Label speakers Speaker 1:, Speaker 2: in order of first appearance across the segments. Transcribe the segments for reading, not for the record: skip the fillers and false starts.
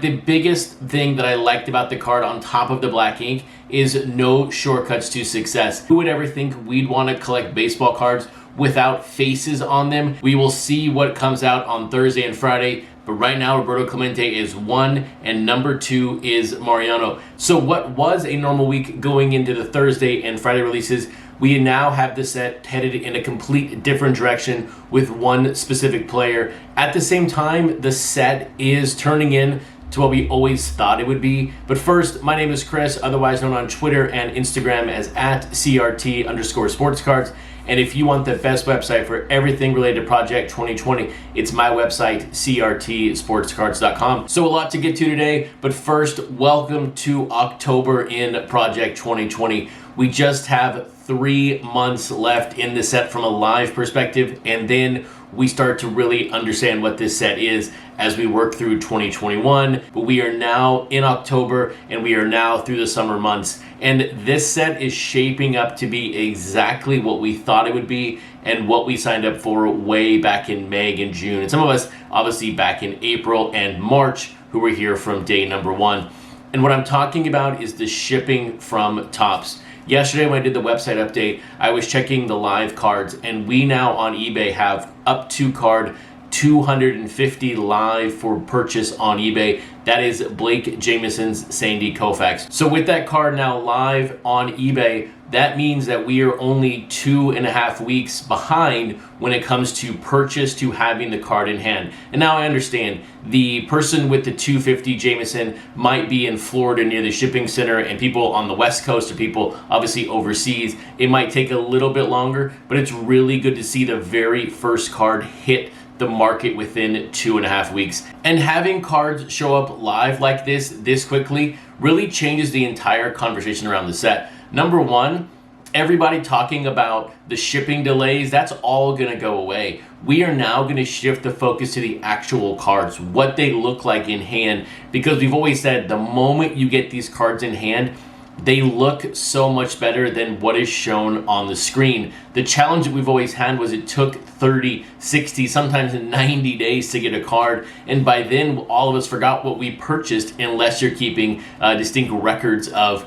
Speaker 1: The biggest thing that I liked about the card on top of the black ink is no shortcuts to success. Who would ever think we'd want to collect baseball cards without faces on them? We will see what comes out on Thursday and Friday, but right now Roberto Clemente is 1 and number 2 is Mariano. So what was a normal week going into the Thursday and Friday releases, we now have the set headed in a complete different direction with one specific player. At the same time, the set is turning in to what we always thought it would be. But first, my name is Chris, otherwise known on Twitter and Instagram as @CRT_Sportscards. And if you want the best website for everything related to Project 2020, it's my website, CRTSportscards.com. So a lot to get to today, but first, welcome to October in Project 2020. We just have 3 months left in the set from a live perspective, and then we start to really understand what this set is as we work through 2021. But we are now in October, and we are now through the summer months. And this set is shaping up to be exactly what we thought it would be and what we signed up for way back in May and June. And some of us, obviously, back in April and March, who were here from day number 1. And what I'm talking about is the shipping from Topps. Yesterday when I did the website update, I was checking the live cards, and we now on eBay have up to card 250 live for purchase on eBay. That is Blake Jameson's Sandy Koufax. So with that card now live on eBay, that means that we are only 2.5 weeks behind when it comes to purchase to having the card in hand. And now I understand the person with the 250 Jameson might be in Florida near the shipping center, and people on the West Coast or people obviously overseas, it might take a little bit longer, but it's really good to see the very first card hit the market within 2.5 weeks. And having cards show up live like this quickly really changes the entire conversation around the set. Number one, everybody talking about the shipping delays, that's all gonna go away. We are now gonna shift the focus to the actual cards, what they look like in hand, because we've always said the moment you get these cards in hand, they look so much better than what is shown on the screen. The challenge that we've always had was it took 30, 60, sometimes 90 days to get a card, and by then all of us forgot what we purchased unless you're keeping distinct records of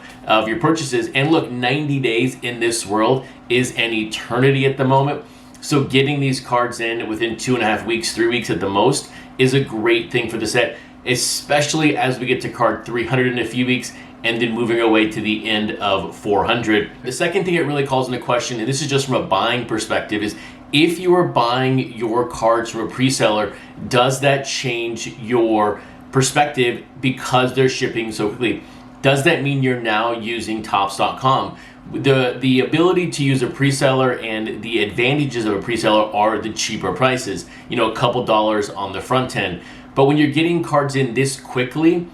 Speaker 1: your purchases. And look, 90 days in this world is an eternity at the moment. So getting these cards in within 2.5 weeks, 3 weeks at the most, is a great thing for the set, especially as we get to card 300 in a few weeks, and then moving away to the end of 400. The second thing it really calls into question, and this is just from a buying perspective, is if you are buying your cards from a pre-seller, does that change your perspective because they're shipping so quickly? Does that mean you're now using Topps.com? The ability to use a pre-seller and the advantages of a pre-seller are the cheaper prices, a couple dollars on the front end. But when you're getting cards in this quickly,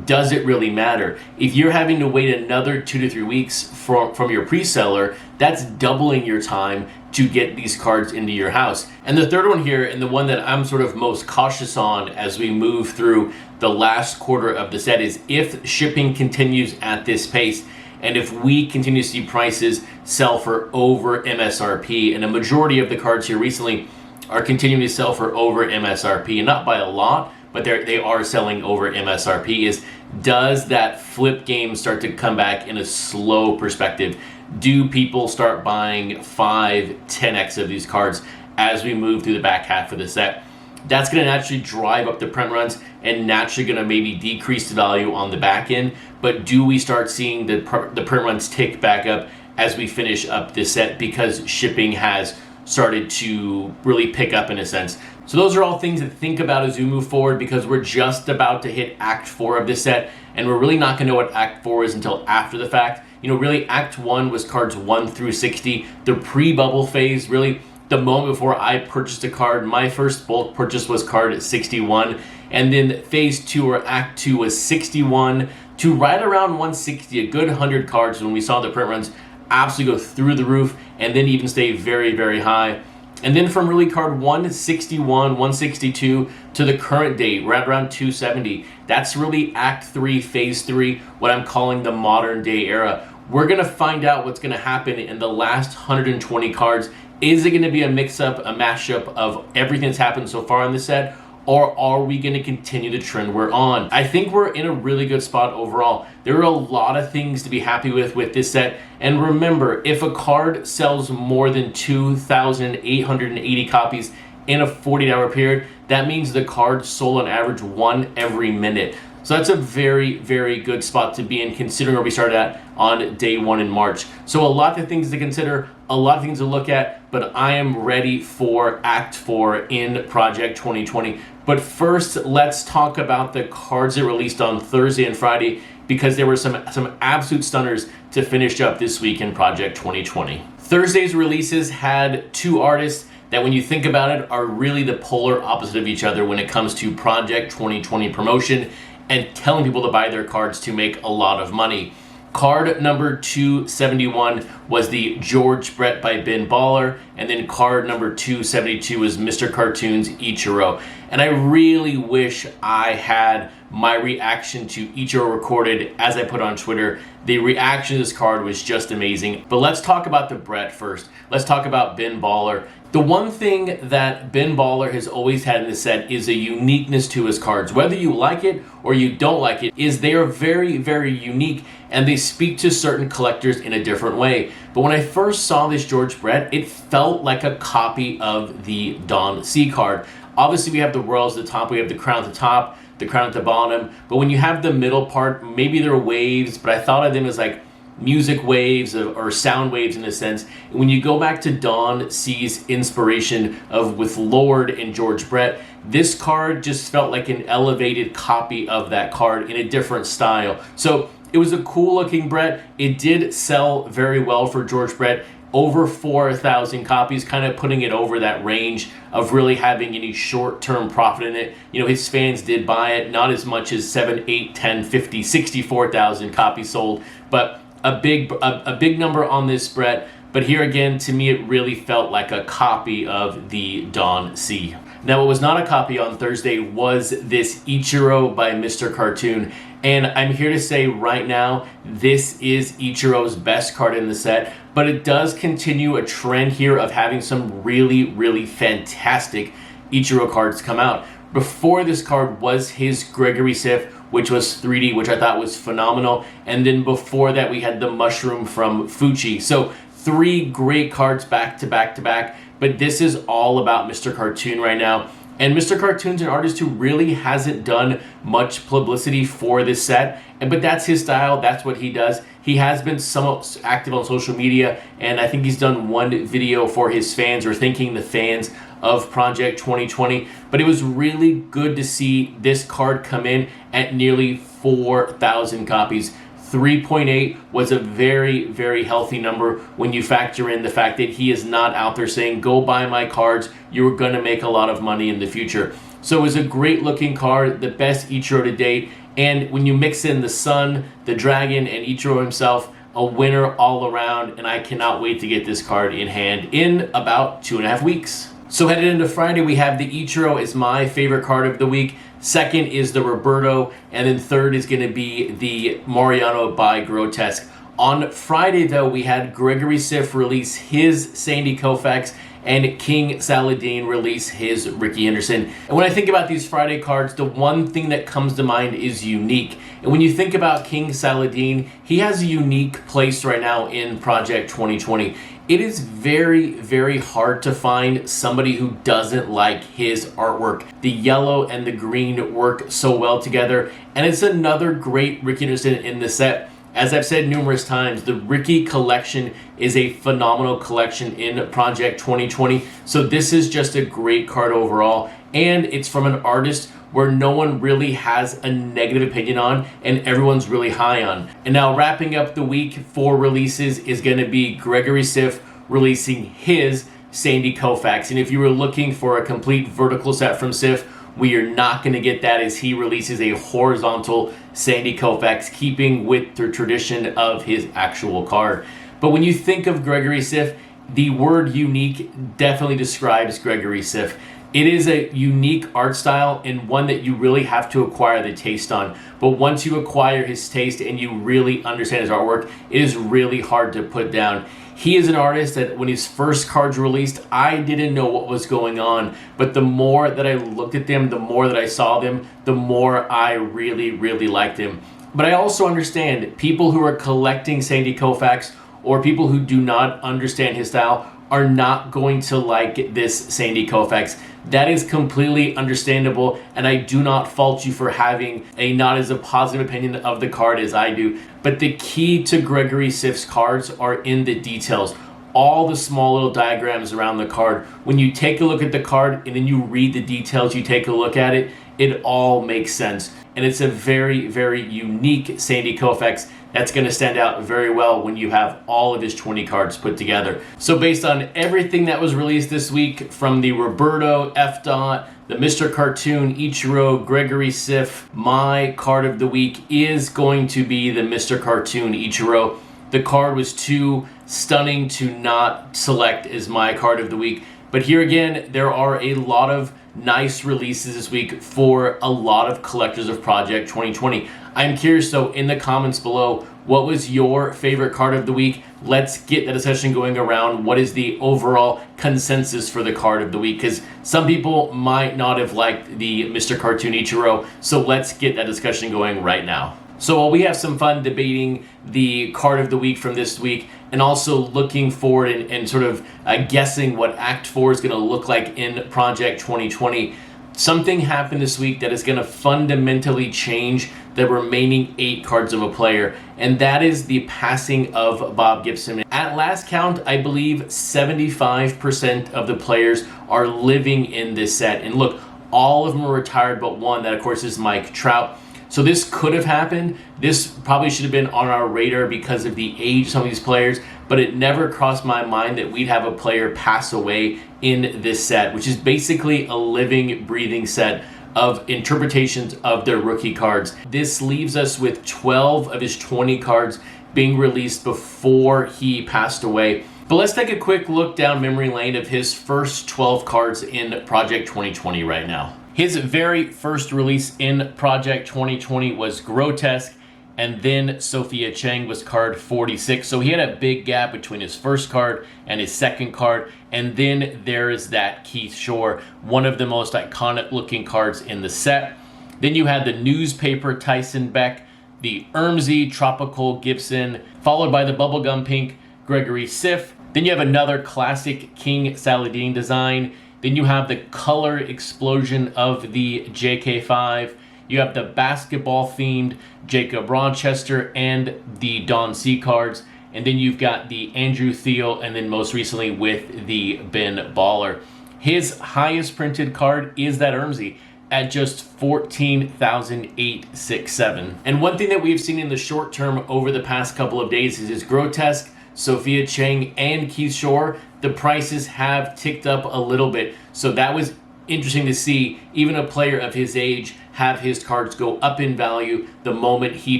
Speaker 1: does it really matter? If you're having to wait another 2 to 3 weeks from your pre-seller, that's doubling your time to get these cards into your house. And the third one here, and the one that I'm sort of most cautious on as we move through the last quarter of the set, is if shipping continues at this pace, and if we continue to see prices sell for over MSRP, and a majority of the cards here recently are continuing to sell for over MSRP, and not by a lot, but they are selling over MSRP, does that flip game start to come back in a slow perspective? Do people start buying 5, 10x of these cards as we move through the back half of the set? That's going to naturally drive up the print runs and naturally going to maybe decrease the value on the back end. But do we start seeing the print runs tick back up as we finish up this set because shipping has started to really pick up in a sense? So those are all things to think about as we move forward, because we're just about to hit Act 4 of this set, and we're really not going to know what Act 4 is until after the fact. Really Act 1 was cards 1 through 60. The pre-bubble phase, really the moment before I purchased a card, my first bulk purchase was card at 61. And then phase 2 or Act 2 was 61 to right around 160, a good 100 cards when we saw the print runs absolutely go through the roof and then even stay very, very high. And then from really card 161, 162 to the current date, right around 270, that's really Act 3, Phase 3, what I'm calling the modern day era. We're going to find out what's going to happen in the last 120 cards. Is it going to be a mix-up, a mashup of everything that's happened so far in the set? or are we going to continue the trend we're on? I think we're in a really good spot overall. There are a lot of things to be happy with this set. And remember, if a card sells more than 2,880 copies in a 48-hour period, that means the card sold on average one every minute. So that's a very, very good spot to be in, considering where we started at on day one in March. So a lot of things to consider, a lot of things to look at, but I am ready for Act 4 in Project 2020. But first, let's talk about the cards that released on Thursday and Friday, because there were some absolute stunners to finish up this week in Project 2020. Thursday's releases had two artists that, when you think about it, are really the polar opposite of each other when it comes to Project 2020 promotion and telling people to buy their cards to make a lot of money. Card number 271 was the George Brett by Ben Baller, and then card number 272 was Mr. Cartoon's Ichiro. And I really wish I had my reaction to Ichiro recorded as I put on Twitter. The reaction to this card was just amazing. But let's talk about the Brett first. Let's talk about Ben Baller. The one thing that Ben Baller has always had in this set is a uniqueness to his cards. Whether you like it or you don't like it, is they are very, very unique, and they speak to certain collectors in a different way. But when I first saw this George Brett, it felt like a copy of the Don C card. Obviously, we have the Royals at the top, we have the crown at the top, the crown at the bottom, but when you have the middle part, maybe they're waves, but I thought of them as like music waves or sound waves in a sense. When you go back to Don C's inspiration of with Lord and George Brett, this card just felt like an elevated copy of that card in a different style. So it was a cool looking Brett. It did sell very well for George Brett. Over 4,000 copies, kind of putting it over that range of really having any short-term profit in it. You know, his fans did buy it, not as much as 7, 8, 10, 50, 64,000 copies sold, but a big number on this Brett. But here again, to me, it really felt like a copy of the Don C. Now, what was not a copy on Thursday was this Ichiro by Mr. Cartoon. And I'm here to say right now, this is Ichiro's best card in the set, but it does continue a trend here of having some really, really fantastic Ichiro cards come out. Before this card was his Gregory Sif, which was 3D, which I thought was phenomenal. And then before that, we had the Mushroom from Fuchi. So 3 great cards back to back to back, but this is all about Mr. Cartoon right now. And Mr. Cartoon's an artist who really hasn't done much publicity for this set, but that's his style, that's what he does. He has been somewhat active on social media, and I think he's done one video for his fans, or thanking the fans of Project 2020. But it was really good to see this card come in at nearly 4,000 copies. 3.8 was a very, very healthy number when you factor in the fact that he is not out there saying, go buy my cards, you're going to make a lot of money in the future. So it was a great looking card, the best Ichiro to date. And when you mix in the sun, the dragon, and Ichiro himself, a winner all around. And I cannot wait to get this card in hand in about 2.5 weeks. So headed into Friday, we have the Ichiro is my favorite card of the week. Second is the Roberto, and then third is going to be the Mariano by Grotesque. On Friday, though, we had Gregory Sif release his Sandy Koufax, and King Saladin release his Ricky Henderson. And when I think about these Friday cards, the one thing that comes to mind is unique. And when you think about King Saladin, he has a unique place right now in Project 2020. It is very, very hard to find somebody who doesn't like his artwork. The yellow and the green work so well together, and it's another great Ricky Henderson in the set. As I've said numerous times, the Ricky collection is a phenomenal collection in Project 2020. So this is just a great card overall, and it's from an artist where no one really has a negative opinion on and everyone's really high on. And now wrapping up the week for releases is going to be Gregory Sif releasing his Sandy Koufax. And if you were looking for a complete vertical set from Sif, we are not going to get that, as he releases a horizontal Sandy Koufax, keeping with the tradition of his actual card. But when you think of Gregory Sif, the word unique definitely describes Gregory Sif. It is a unique art style and one that you really have to acquire the taste on. But once you acquire his taste and you really understand his artwork, it is really hard to put down. He is an artist that when his first cards released, I didn't know what was going on. But the more that I looked at them, the more that I saw them, the more I really, really liked him. But I also understand people who are collecting Sandy Koufax or people who do not understand his style are not going to like this Sandy Koufax. That is completely understandable, and I do not fault you for having a not as a positive opinion of the card as I do. But the key to Gregory Siff's cards are in the details. All the small little diagrams around the card. When you take a look at the card and then you read the details, you take a look at it, it all makes sense. And it's a very, very unique Sandy Koufax that's going to stand out very well when you have all of his 20 cards put together. So based on everything that was released this week, from the Roberto, F. Dot, the Mr. Cartoon, Ichiro, Gregory Siff, my card of the week is going to be the Mr. Cartoon Ichiro. The card was too stunning to not select as my card of the week. But here again, there are a lot of nice releases this week for a lot of collectors of Project 2020. I'm curious though, in the comments below, what was your favorite card of the week? Let's get the discussion going around what is the overall consensus for the card of the week, because some people might not have liked the Mr. Cartoon Ichiro, so let's get that discussion going right now. So while we have some fun debating the card of the week from this week and also looking forward and sort of guessing what Act 4 is going to look like in Project 2020, something happened this week that is going to fundamentally change the remaining 8 cards of a player, and that is the passing of Bob Gibson. At last count, I believe 75% of the players are living in this set. And look, all of them are retired but one, that of course is Mike Trout. So this could have happened. This probably should have been on our radar because of the age of some of these players, but it never crossed my mind that we'd have a player pass away in this set, which is basically a living, breathing set of interpretations of their rookie cards. This leaves us with 12 of his 20 cards being released before he passed away. But let's take a quick look down memory lane of his first 12 cards in Project 2020 right now. His very first release in Project 2020 was Grotesque, and then Sophia Chang was card 46. So he had a big gap between his first card and his second card. And then there is that Keith Shore, one of the most iconic looking cards in the set. Then you had the newspaper Tyson Beck, the Ermsey Tropical Gibson, followed by the Bubblegum Pink Gregory Siff. Then you have another classic King Saladin design. Then you have the color explosion of the JK5. You have the basketball-themed Jacob Rochester and the Don C cards. And then you've got the Andrew Thiel, and then most recently with the Ben Baller. His highest printed card is that Ermsey at just 14,867. And one thing that we've seen in the short term over the past couple of days is his Grotesque, Sophia Chang, and Keith Shore, the prices have ticked up a little bit. So that was interesting to see even a player of his age have his cards go up in value the moment he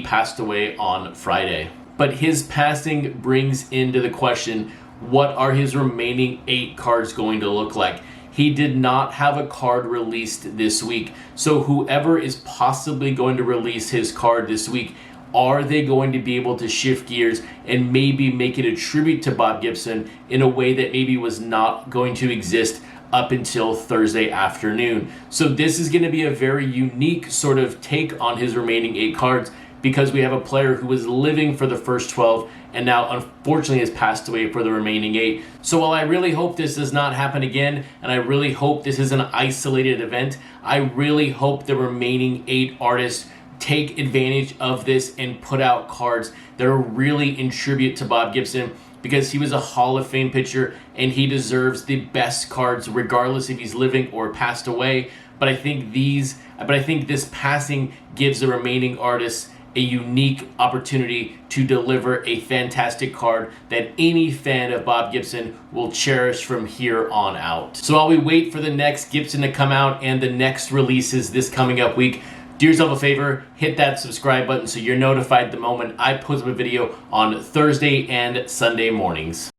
Speaker 1: passed away on Friday. But his passing brings into the question, what are his remaining 8 cards going to look like? He did not have a card released this week. So whoever is possibly going to release his card this week, are they going to be able to shift gears and maybe make it a tribute to Bob Gibson in a way that maybe was not going to exist up until Thursday afternoon? So this is going to be a very unique sort of take on his remaining 8 cards, because we have a player who was living for the first 12 and now unfortunately has passed away for the remaining 8. So while I really hope this does not happen again, and I really hope this is an isolated event, I really hope the remaining 8 artists take advantage of this and put out cards that are really in tribute to Bob Gibson, because he was a Hall of Fame pitcher and he deserves the best cards regardless if he's living or passed away. But I think this passing gives the remaining artists a unique opportunity to deliver a fantastic card that any fan of Bob Gibson will cherish from here on out. So while we wait for the next Gibson to come out and the next releases this coming up week, do yourself a favor, hit that subscribe button so you're notified the moment I post up a video on Thursday and Sunday mornings.